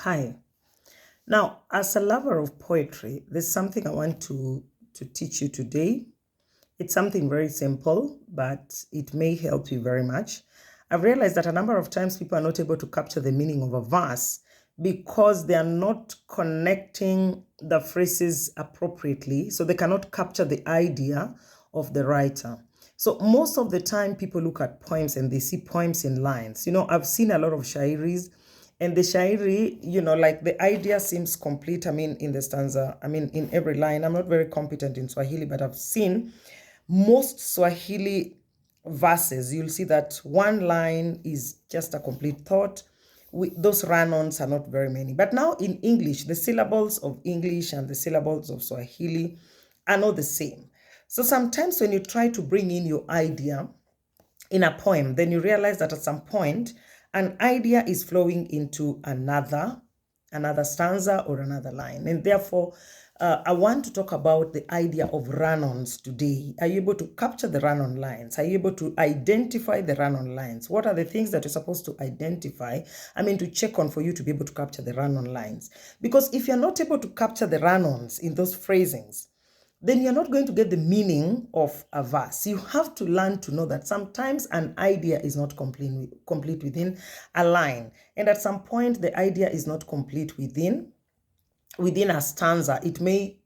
Hi. Now, as a lover of poetry, there's something I want to teach you today. It's something very simple, but it may help you very much. I've realized that a number of times people are not able to capture the meaning of a verse because they are not connecting the phrases appropriately, so they cannot capture the idea of the writer. So most of the time, people look at poems and they see poems in lines. I've seen a lot of shairis, and the shairi, like the idea seems complete. I mean, in the stanza, I mean, in every line. I'm not very competent in Swahili, but I've seen most Swahili verses. You'll see that one line is just a complete thought. Those run-ons are not very many. But now in English, the syllables of English and the syllables of Swahili are not the same. So sometimes when you try to bring in your idea in a poem, then you realize that at some point, an idea is flowing into another stanza or another line. And therefore, I want to talk about the idea of run-ons today. Are you able to capture the run-on lines? Are you able to identify the run-on lines? What are the things that you're supposed to identify? To check on for you to be able to capture the run-on lines. Because if you're not able to capture the run-ons in those phrasings, then you're not going to get the meaning of a verse. You have to learn to know that sometimes an idea is not complete within a line. And at some point, the idea is not complete within a stanza. It may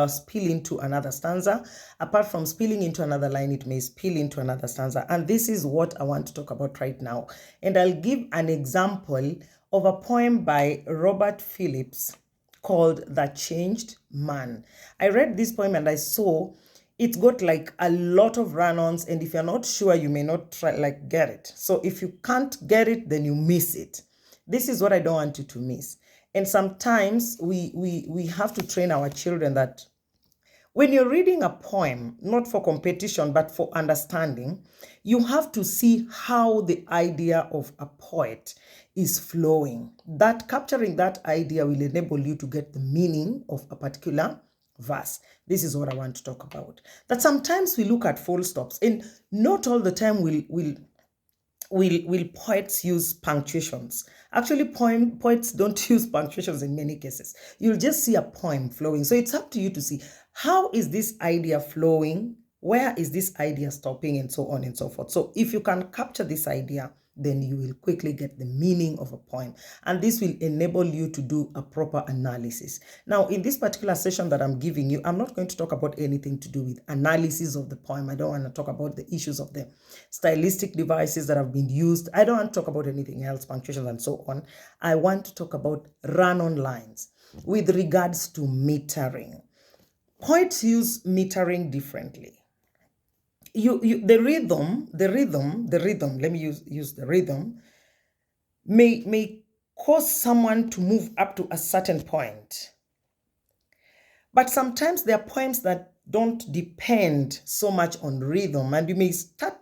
spill into another stanza. Apart from spilling into another line, it may spill into another stanza. And this is what I want to talk about right now. And I'll give an example of a poem by Robert Phillips called The Changed Man. I read this poem and I saw it's got like a lot of run-ons, and if you're not sure, you may not get it. So if you can't get it, then you miss it. This is what I don't want you to miss. And sometimes we have to train our children that when you're reading a poem, not for competition, but for understanding, you have to see how the idea of a poet is flowing. That capturing that idea will enable you to get the meaning of a particular verse. This is what I want to talk about. That sometimes we look at full stops, and not all the time will poets use punctuations. Actually, poets don't use punctuations in many cases. You'll just see a poem flowing. So it's up to you to see, how is this idea flowing? Where is this idea stopping? And so on and so forth. So if you can capture this idea, then you will quickly get the meaning of a poem. And this will enable you to do a proper analysis. Now, in this particular session that I'm giving you, I'm not going to talk about anything to do with analysis of the poem. I don't want to talk about the issues of the stylistic devices that have been used. I don't want to talk about anything else, punctuation and so on. I want to talk about run-on lines with regards to metering. Poets use metering differently. The rhythm, let me use the rhythm, may cause someone to move up to a certain point. But sometimes there are poems that don't depend so much on rhythm, and you may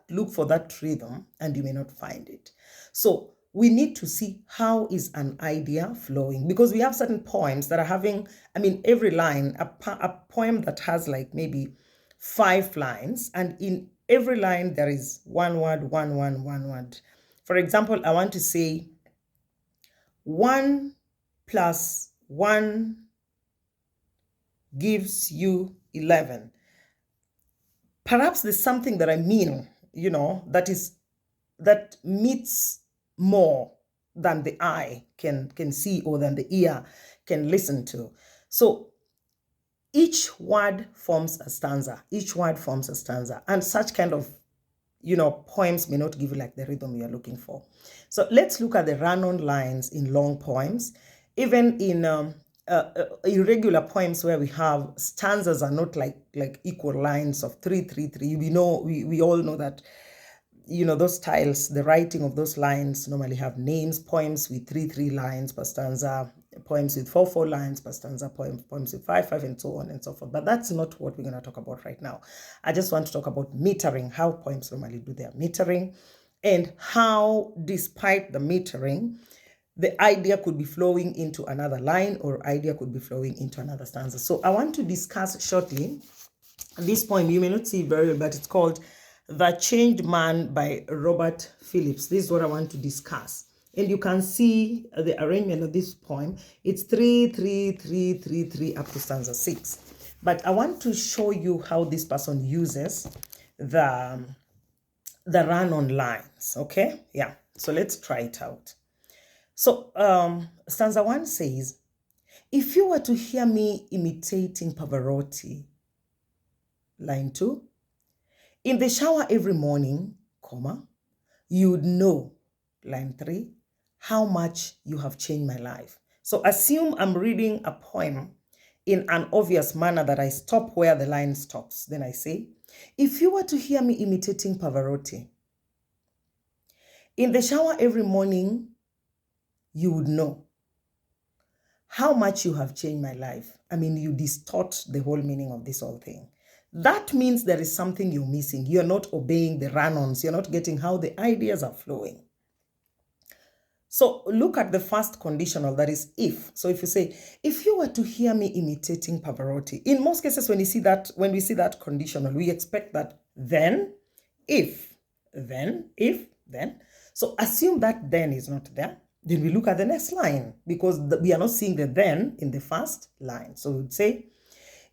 look for that rhythm and you may not find it. So we need to see how is an idea flowing, because we have certain poems that are having, every line, a poem that has like maybe 5 lines, and in every line there is one word. For example, I want to say 1 plus 1 gives you 11. Perhaps there's something that I mean, that meets more than the eye can see or than the ear can listen to. So each word forms a stanza. And such kind of, poems may not give you like the rhythm you're looking for. So let's look at the run-on lines in long poems. Even in irregular poems where we have stanzas are not like equal lines of 3, 3, 3. We all know that, those styles, the writing of those lines normally have names. Poems with 3, 3 lines per stanza, poems with 4, 4 lines per stanza, poems with 5, 5, and so on and so forth. But that's not what we're going to talk about right now. I just want to talk about metering, how poems normally do their metering, and how, despite the metering, the idea could be flowing into another line, or idea could be flowing into another stanza. So I want to discuss shortly this poem. You may not see it very well, but it's called The Changed Man by Robert Phillips. This is what I want to discuss. And you can see the arrangement of this poem. It's 3, 3, 3, 3, 3 up to stanza 6. But I want to show you how this person uses the run-on lines, okay? Yeah, so let's try it out. So stanza 1 says, if you were to hear me imitating Pavarotti, line 2, in the shower every morning, comma, you'd know, line 3, how much you have changed my life. So assume I'm reading a poem in an obvious manner that I stop where the line stops. Then I say, if you were to hear me imitating Pavarotti, in the shower every morning, you would know how much you have changed my life. I mean, you distort the whole meaning of this whole thing. That means there is something you're missing. You're not obeying the run-ons. You're not getting how the ideas are flowing. So look at the first conditional, that is if. So if you say, if you were to hear me imitating Pavarotti, in most cases when we see that conditional, we expect that then, if, then, if, then. So assume that then is not there. Then we look at the next line because we are not seeing the then in the first line. So we would say,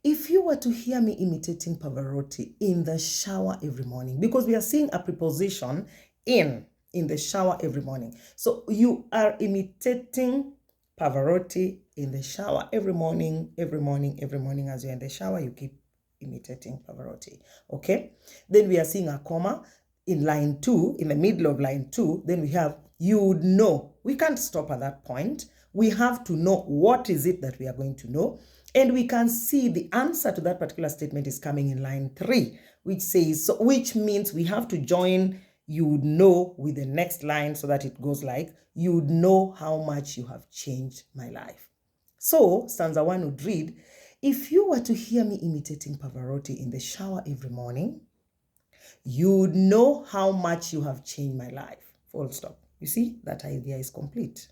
if you were to hear me imitating Pavarotti in the shower every morning, because we are seeing a preposition in the shower every morning. So you are imitating Pavarotti in the shower every morning, every morning, every morning. As you're in the shower, you keep imitating Pavarotti. Okay? Then we are seeing a comma in line 2, in the middle of line 2. Then we have, you would know. We can't stop at that point. We have to know what is it that we are going to know. And we can see the answer to that particular statement is coming in line 3, which says, so, which means we have to join you would know with the next line so that it goes like, you would know how much you have changed my life. So stanza 1 would read, if you were to hear me imitating Pavarotti in the shower every morning, you would know how much you have changed my life. Full stop. You see, that idea is complete.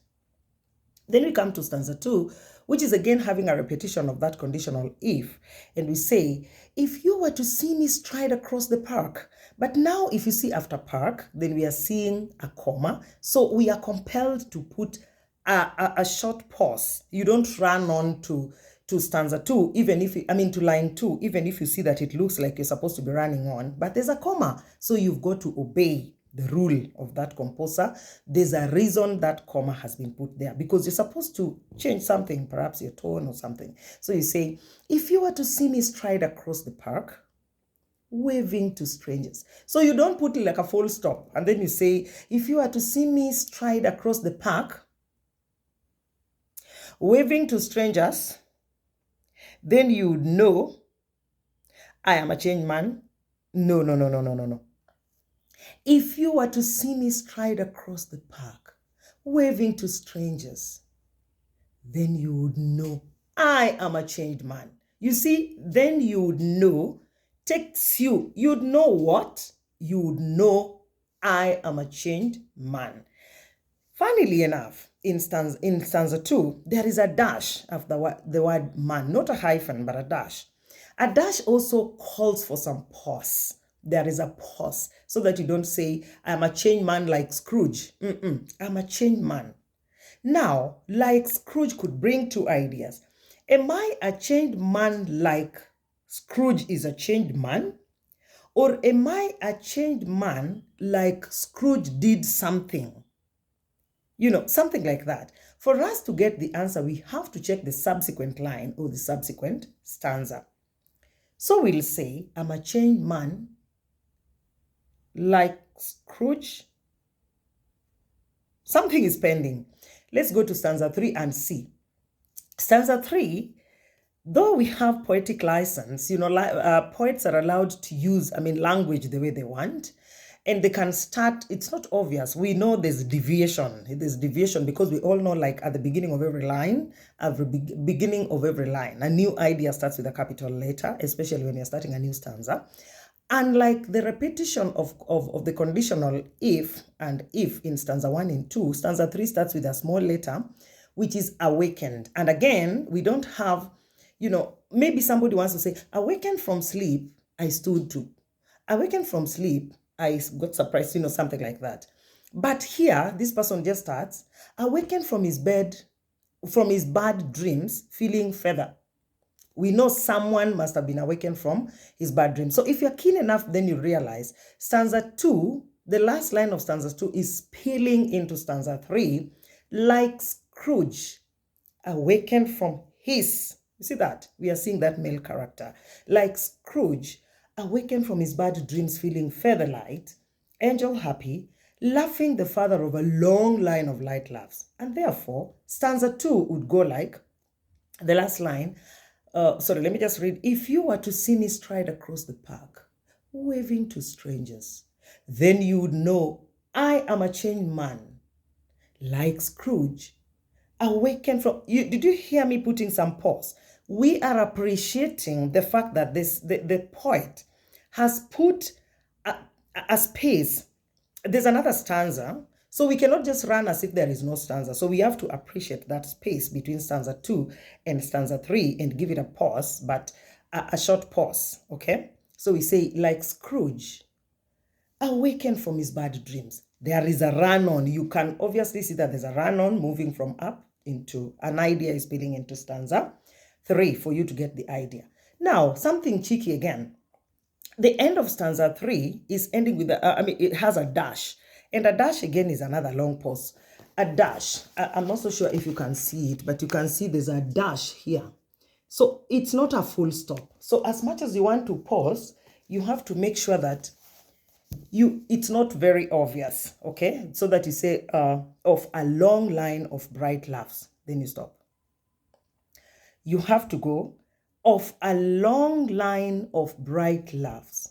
Then we come to stanza 2, which is again having a repetition of that conditional if. And we say, if you were to see me stride across the park. But now if you see after park, then we are seeing a comma. So we are compelled to put a short pause. You don't run on to stanza 2, even if, to line 2, even if you see that it looks like you're supposed to be running on, but there's a comma. So you've got to obey the rule of that composer. There's a reason that comma has been put there because you're supposed to change something, perhaps your tone or something. So you say, if you were to see me stride across the park, waving to strangers. So you don't put it like a full stop. And then you say, if you were to see me stride across the park, waving to strangers, then you would know I am a changed man. No. If you were to see me stride across the park, waving to strangers, then you would know I am a changed man. You see, then you would know takes you. You'd know what? You would know I am a changed man. Funnily enough, in stanza 2, there is a dash after the word man, not a hyphen, but a dash. A dash also calls for some pause. There is a pause so that you don't say, I'm a changed man like Scrooge. I'm a changed man. Now, like Scrooge could bring two ideas. Am I a changed man like Scrooge is a changed man? Or am I a changed man like Scrooge did something? Something like that. For us to get the answer, we have to check the subsequent line or the subsequent stanza. So we'll say, I'm a changed man like Scrooge. Something is pending. Let's go to stanza 3 and see. Stanza 3, though we have poetic license, poets are allowed to use, language the way they want. And they can start, it's not obvious. We know there's deviation. There's deviation because we all know, like at the beginning of every line, a new idea starts with a capital letter, especially when you're starting a new stanza. And like the repetition of the conditional if and if in stanza 1 and 2, stanza 3 starts with a small letter, which is awakened. And again, we don't have, maybe somebody wants to say, awakened from sleep, I stood to. Awakened from sleep, I got surprised, something like that. But here, this person just starts, awakened from his bed, from his bad dreams, feeling feather. We know someone must have been awakened from his bad dreams. So if you're keen enough, then you realize stanza 2, the last line of stanza 2 is spilling into stanza 3, like Scrooge, awakened from his, you see that? We are seeing that male character. Like Scrooge, awakened from his bad dreams, feeling featherlight, angel happy, laughing the father of a long line of light laughs. And therefore, stanza 2 would go like, the last line, sorry, let me just read. If you were to see me stride across the park, waving to strangers, then you would know I am a changed man, like Scrooge, awakened from you. Did you hear me putting some pause? We are appreciating the fact that the poet has put a space. There's another stanza, so we cannot just run as if there is no stanza. So we have to appreciate that space between stanza 2 and stanza 3 and give it a pause, but a short pause, okay? So we say, like Scrooge, awakened from his bad dreams. There is a run-on. You can obviously see that there's a run-on moving from up into, an idea is spilling into stanza 3 for you to get the idea. Now, something cheeky again. The end of stanza 3 is ending with, it has a dash. And a dash again is another long pause. A dash. I'm not so sure if you can see it, but you can see there's a dash here. So it's not a full stop. So as much as you want to pause, you have to make sure that it's not very obvious, okay? So that you say, of a long line of bright laughs, then you stop. You have to go, of a long line of bright laughs.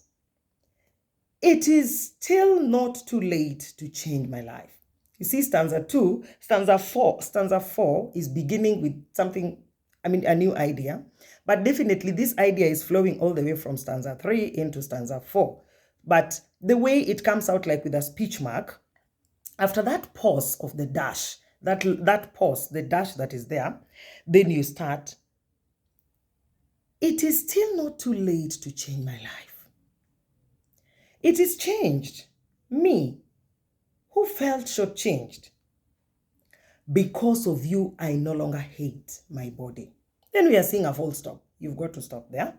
It is still not too late to change my life. You see, stanza 2, stanza 4 is beginning with something, a new idea. But definitely this idea is flowing all the way from stanza 3 into stanza 4. But the way it comes out like with a speech mark, after that pause of the dash, that pause, the dash that is there, then you start, it is still not too late to change my life. It is changed. Me, who felt shortchanged. Because of you, I no longer hate my body. Then we are seeing a full stop. You've got to stop there.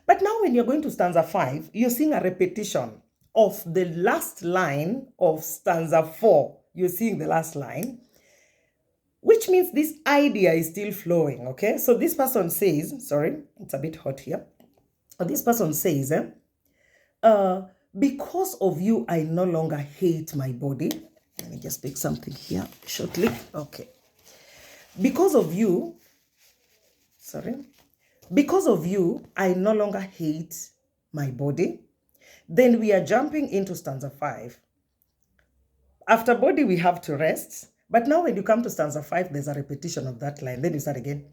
But now when you're going to stanza 5, you're seeing a repetition of the last line of stanza 4. You're seeing the last line, which means this idea is still flowing, okay? So this person says, sorry, it's a bit hot here. This person says, because of you, I no longer hate my body. Let me just pick something here shortly. Okay. Because of you, I no longer hate my body. Then we are jumping into stanza 5. After body, we have to rest. But now when you come to stanza 5, there's a repetition of that line. Then you start again.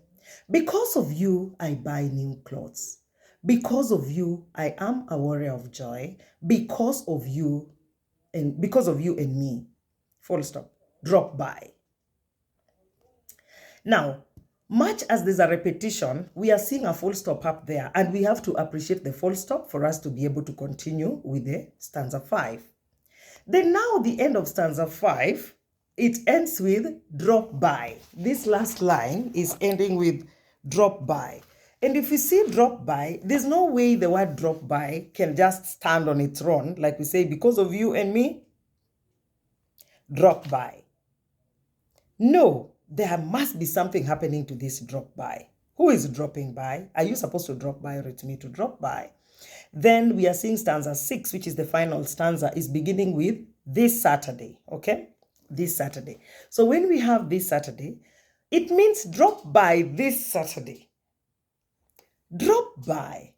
Because of you, I buy new clothes. Because of you, I am a warrior of joy. Because of you and me. Full stop. Drop by. Now, much as there's a repetition, we are seeing a full stop up there, and we have to appreciate the full stop for us to be able to continue with the stanza 5. Then now the end of stanza 5, it ends with drop by. This last line is ending with drop by. And if you see drop by, there's no way the word drop by can just stand on its own. Like we say, because of you and me, drop by. No, there must be something happening to this drop by. Who is dropping by? Are you supposed to drop by or it's me to drop by? Then we are seeing stanza 6, which is the final stanza, is beginning with this Saturday, okay? This Saturday. So when we have this Saturday, it means drop by this Saturday. Drop by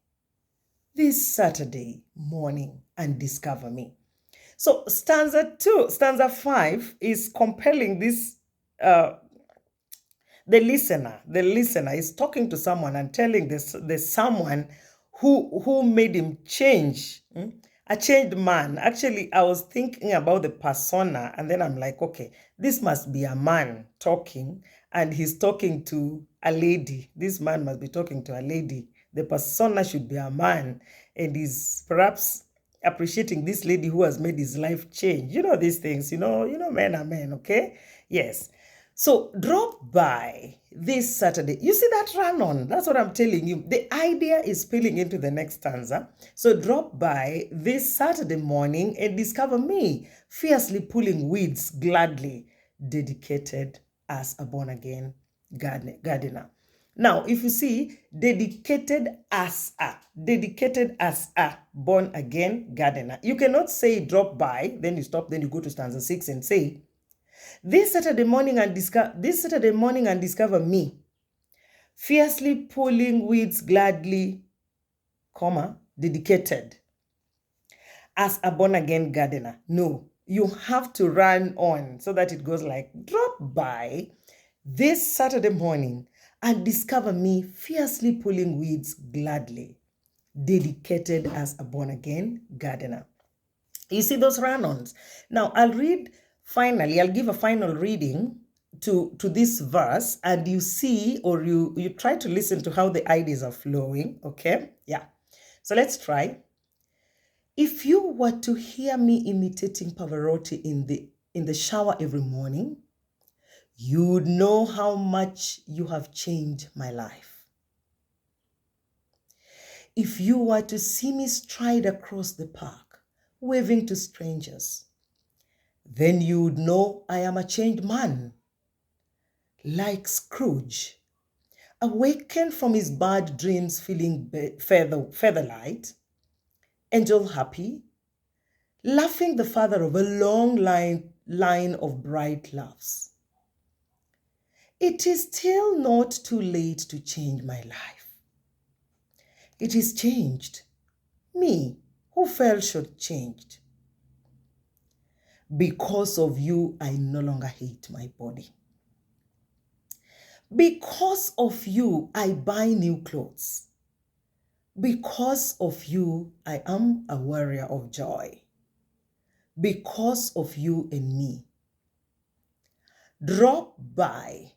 this Saturday morning and discover me. So stanza 5 is compelling this, the listener is talking to someone and telling there's someone who made him change, a changed man. Actually, I was thinking about the persona, and then I'm like, okay, this must be a man talking, and he's talking to a lady. This man must be talking to a lady. The persona should be a man, and he's perhaps appreciating this lady who has made his life change. You know these things, men are men, okay? Yes. So drop by this Saturday. You see that run on? That's what I'm telling you. The idea is spilling into the next stanza. So drop by this Saturday morning and discover me fiercely pulling weeds gladly, dedicated as a born-again gardener. Now, if you see, dedicated as a born-again gardener. You cannot say drop by, then you stop, then you go to stanza 6 and say, this Saturday morning and discover me, fiercely pulling weeds gladly, dedicated as a born-again gardener. No, you have to run on so that it goes like, drop by this Saturday morning and discover me fiercely pulling weeds gladly, dedicated as a born-again gardener. You see those run-ons? Now, I'll give a final reading to this verse, and you see, or you try to listen to how the ideas are flowing, okay? Yeah. So let's try. If you were to hear me imitating Pavarotti in the shower every morning, you'd know how much you have changed my life. If you were to see me stride across the park, waving to strangers, then you would know I am a changed man. Like Scrooge, awakened from his bad dreams feeling feather light, angel happy, laughing the father of a long line of bright laughs. It is still not too late to change my life. It is changed. Me, who fell short, changed. Because of you, I no longer hate my body. Because of you, I buy new clothes. Because of you, I am a warrior of joy. Because of you and me. Drop by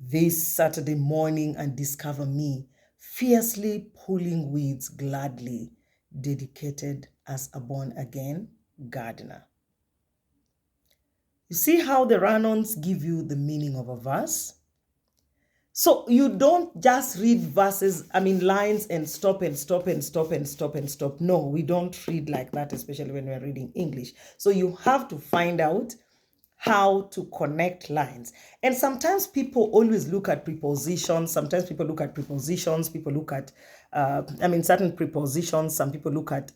this Saturday morning and discover me fiercely pulling weeds gladly, dedicated as a born-again gardener. You see how the run-ons give you the meaning of a verse? So you don't just read lines and stop and stop and stop and stop and stop. No, we don't read like that, especially when we're reading English. So you have to find out how to connect lines. And sometimes people always look at prepositions. Sometimes people look at prepositions. People look at, certain prepositions. Some people look at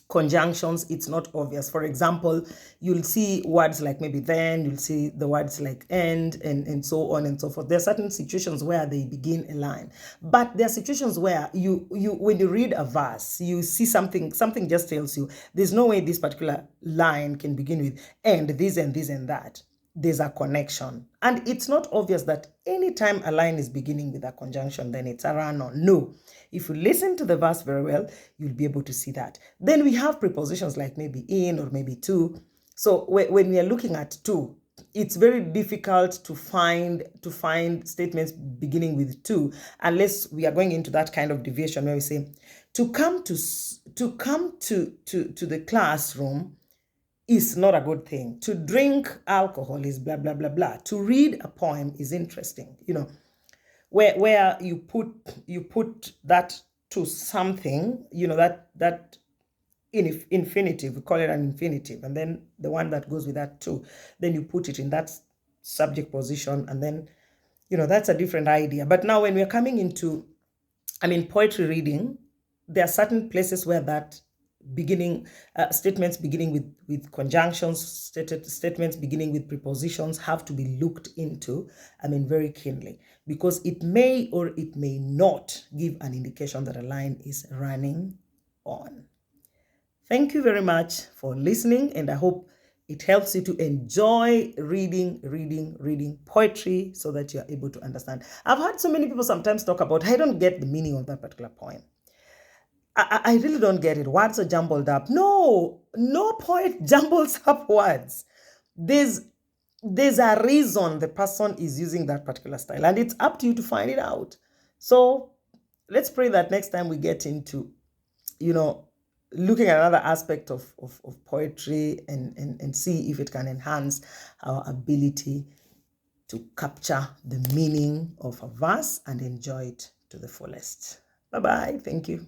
conjunctions. It's not obvious. For example, you'll see words like maybe then, you'll see the words like and so on and so forth. There are certain situations where they begin a line, but there are situations where you when you read a verse, you see something just tells you there's no way this particular line can begin with and this and this and that. There's a connection, and it's not obvious that anytime a line is beginning with a conjunction, then it's a run-on. No, if you listen to the verse very well, you'll be able to see that. Then we have prepositions like maybe in or maybe to. So when we are looking at to, it's very difficult to find statements beginning with to, unless we are going into that kind of deviation where we say to come to the classroom is not a good thing. To drink alcohol is blah, blah, blah, blah. To read a poem is interesting, where you put that to something, that infinitive, we call it an infinitive, and then the one that goes with that too, then you put it in that subject position, and then, that's a different idea. But now when we're coming into, poetry reading, there are certain places where that statements beginning with conjunctions, statements beginning with prepositions have to be looked into, very keenly, because it may or it may not give an indication that a line is running on. Thank you very much for listening, and I hope it helps you to enjoy reading poetry so that you're able to understand. I've heard so many people sometimes talk about, I don't get the meaning of that particular poem. I really don't get it. Words are jumbled up. No poet jumbles up words. There's a reason the person is using that particular style, and it's up to you to find it out. So let's pray that next time we get into, looking at another aspect of poetry and see if it can enhance our ability to capture the meaning of a verse and enjoy it to the fullest. Bye-bye. Thank you.